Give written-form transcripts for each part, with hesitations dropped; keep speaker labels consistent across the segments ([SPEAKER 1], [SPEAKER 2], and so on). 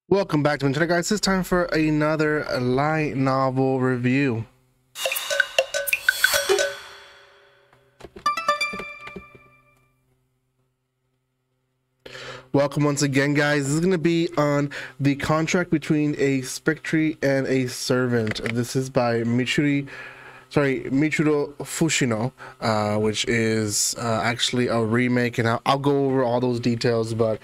[SPEAKER 1] Welcome back to Internet Guys. It's time for another light novel review. Welcome once again, guys. This is going to be on The Contract Between a Spectre and a Servant. This is by Michiro Fushino, which is actually a remake, and I'll go over all those details, but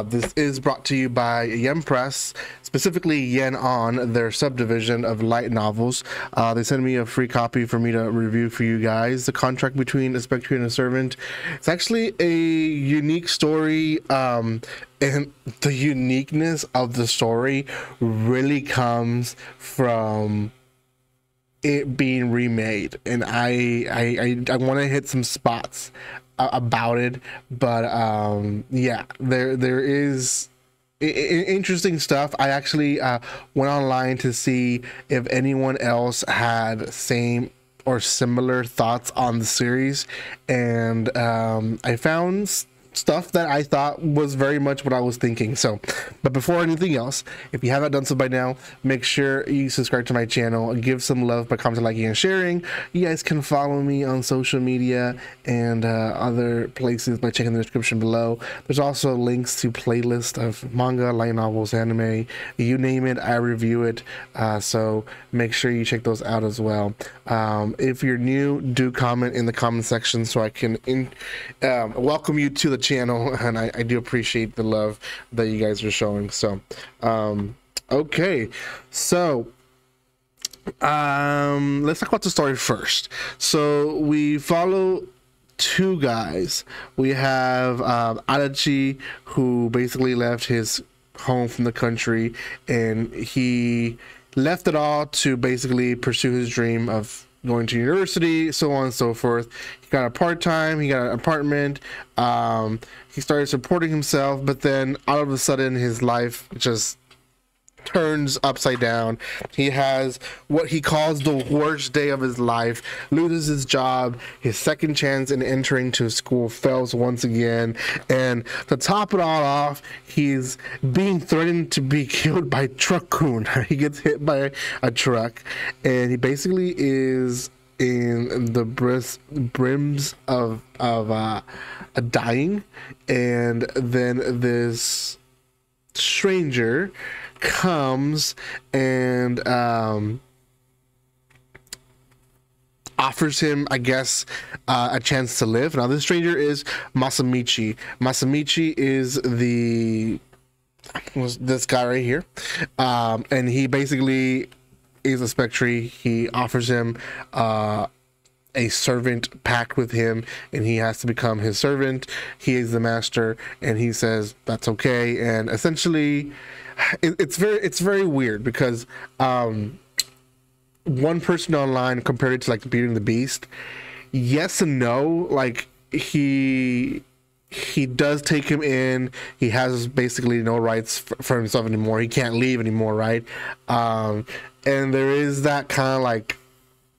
[SPEAKER 1] this is brought to you by Yen Press, specifically Yen On, their subdivision of light novels. They sent me a free copy for me to review for you guys. The Contract Between a Spectre and a Servant. It's actually a unique story, and the uniqueness of the story really comes from it being remade, and I want to hit some spots about it, but yeah, there is interesting stuff. I actually went online to see if anyone else had same or similar thoughts on the series, and I found stuff that I thought was very much what I was thinking. So, but before anything else, if you haven't done so by now, make sure you subscribe to my channel, give some love by commenting, liking, and sharing. You guys can follow me on social media and other places by checking the description below. There's also links to playlists of manga, light novels, anime, you name it, I review it. So make sure you check those out as well. If you're new, do comment in the comment section so I can welcome you to the channel, and I do appreciate the love that you guys are showing. So okay, so let's talk about the story first. So we follow two guys. We have Adachi, who basically left his home from the country, and he left it all to basically pursue his dream of going to university, so on and so forth. He got a part-time, he got an apartment, he started supporting himself, but then all of a sudden his life just turns upside down. He has what he calls the worst day of his life, loses his job, his second chance in entering to school fails once again, and to top it all off, he's being threatened to be killed by Truck-kun. He gets hit by a truck, and he basically is in the brims of dying, and then this stranger comes and offers him, I guess, a chance to live. Now, this stranger is Masamichi. Masamichi is this guy right here, and he basically is a spectre. He offers him a servant pact with him, and he has to become his servant. He is the master, and he says that's okay. And essentially, it's very weird because one person online compared it to like Beauty and the Beast. Yes and no. Like he does take him in. He has basically no rights for himself anymore. He can't leave anymore, right? And there is that kind of like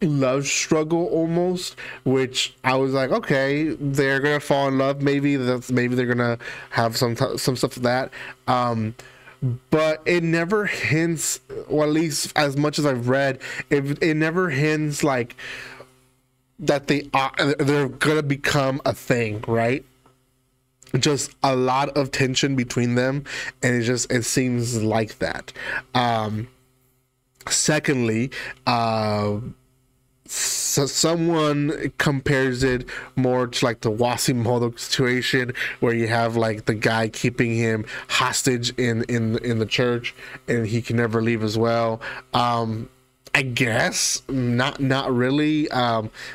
[SPEAKER 1] love struggle almost, which I was like, okay, they're gonna fall in love. Maybe they're gonna have some stuff of that. But it never hints, or at least as much as I've read, it never hints like that they're gonna become a thing, right? Just a lot of tension between them, and it seems like that. Secondly, so someone compares it more to like the Wasimodo situation, where you have like the guy keeping him hostage in the church, and he can never leave as well. I guess not really.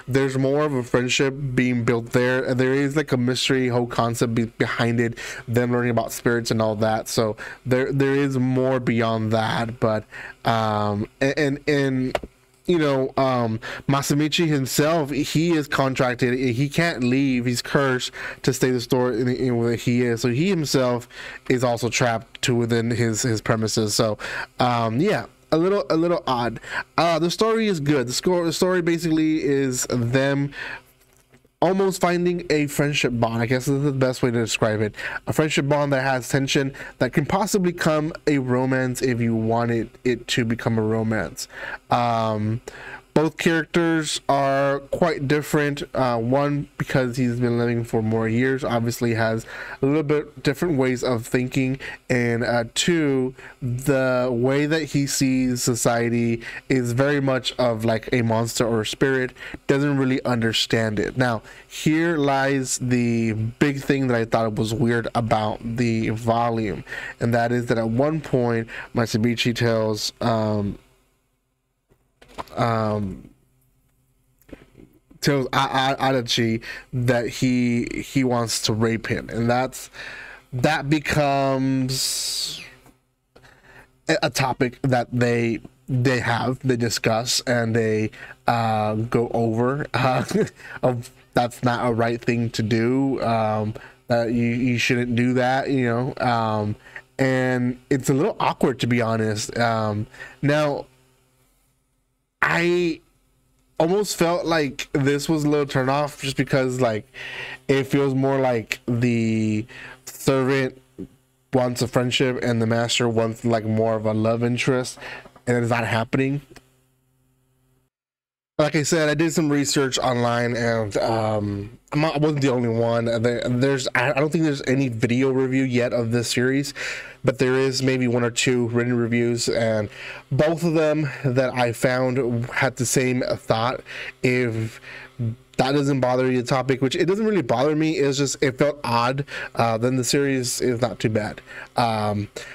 [SPEAKER 1] There's more of a friendship being built there, and there is like a mystery whole concept behind it, them learning about spirits and all that. So there is more beyond that, but and you know, Masamichi himself, he is contracted. He can't leave. He's cursed to stay the store in where he is. So he himself is also trapped to within his premises. So, yeah, a little odd. The story is good. The story basically is them almost finding a friendship bond. I guess this is the best way to describe it. A friendship bond that has tension, that can possibly become a romance if you wanted it to become a romance. Both characters are quite different. One, because he's been living for more years, obviously has a little bit different ways of thinking, and two, the way that he sees society is very much of like a monster or a spirit, doesn't really understand it. Now, here lies the big thing that I thought was weird about the volume, and that is that at one point, Mitsubishi tells tells Adachi that he wants to rape him, and that becomes a topic that they discuss and they go over of that's not a right thing to do, that you shouldn't do that, you know, and it's a little awkward, to be honest. Now, I almost felt like this was a little turn off, just because like it feels more like the servant wants a friendship and the master wants like more of a love interest, and it's not happening. Like I said, I did some research online, and I wasn't the only one. I don't think there's any video review yet of this series, but there is maybe one or two written reviews, and both of them that I found had the same thought. If that doesn't bother you, the topic, which it doesn't really bother me, it's just it felt odd, then the series is not too bad.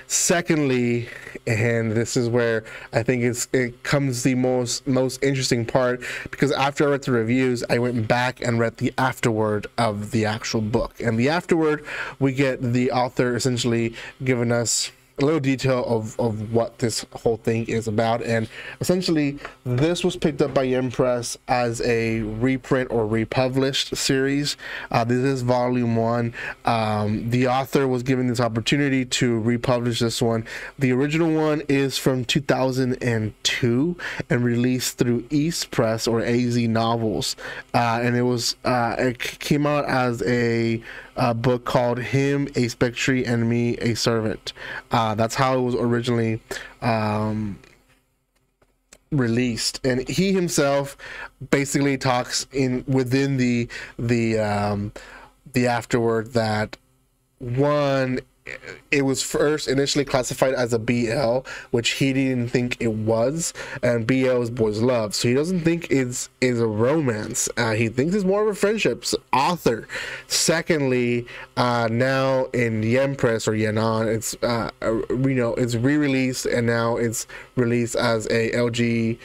[SPEAKER 1] Secondly, and this is where I think it comes the most interesting part, because after I read the reviews, I went back and read the afterword of the actual book, and the afterword, we get the author essentially giving us a little detail of what this whole thing is about. And essentially this was picked up by Yen Press as a reprint or republished series. This is volume 1. The author was given this opportunity to republish this one. The original one is from 2002 and released through East Press or AZ Novels, and it came out as a book called Him a Spectre and Me a Servant. That's how it was originally released, and he himself basically talks within the afterword that, one, it was first initially classified as a BL, which he didn't think it was, and BL is boys love, so he doesn't think it's a romance. He thinks it's more of a friendship. Author. Secondly, now in Yen Press or Yenon, it's it's re-released, and now it's released as a LGBTQ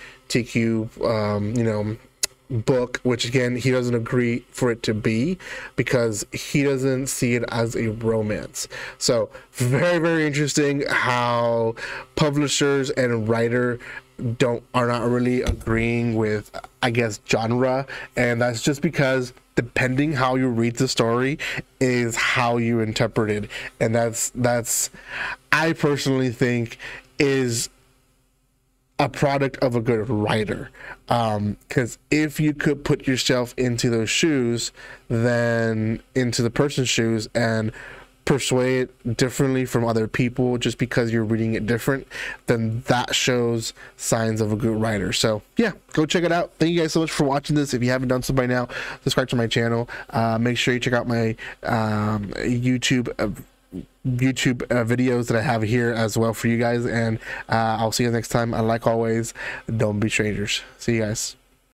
[SPEAKER 1] book, which again he doesn't agree for it to be, because he doesn't see it as a romance. So very, very interesting how publishers and writer are not really agreeing with, I guess, genre, and that's just because depending how you read the story is how you interpret it, and that's I personally think is a product of a good writer, because if you could put yourself into those shoes, then into the person's shoes, and persuade differently from other people just because you're reading it different, then that shows signs of a good writer. So yeah, go check it out. Thank you guys so much for watching this. If you haven't done so by now, subscribe to my channel. Make sure you check out my YouTube videos that I have here as well for you guys, and I'll see you next time. And like always, don't be strangers. See you guys.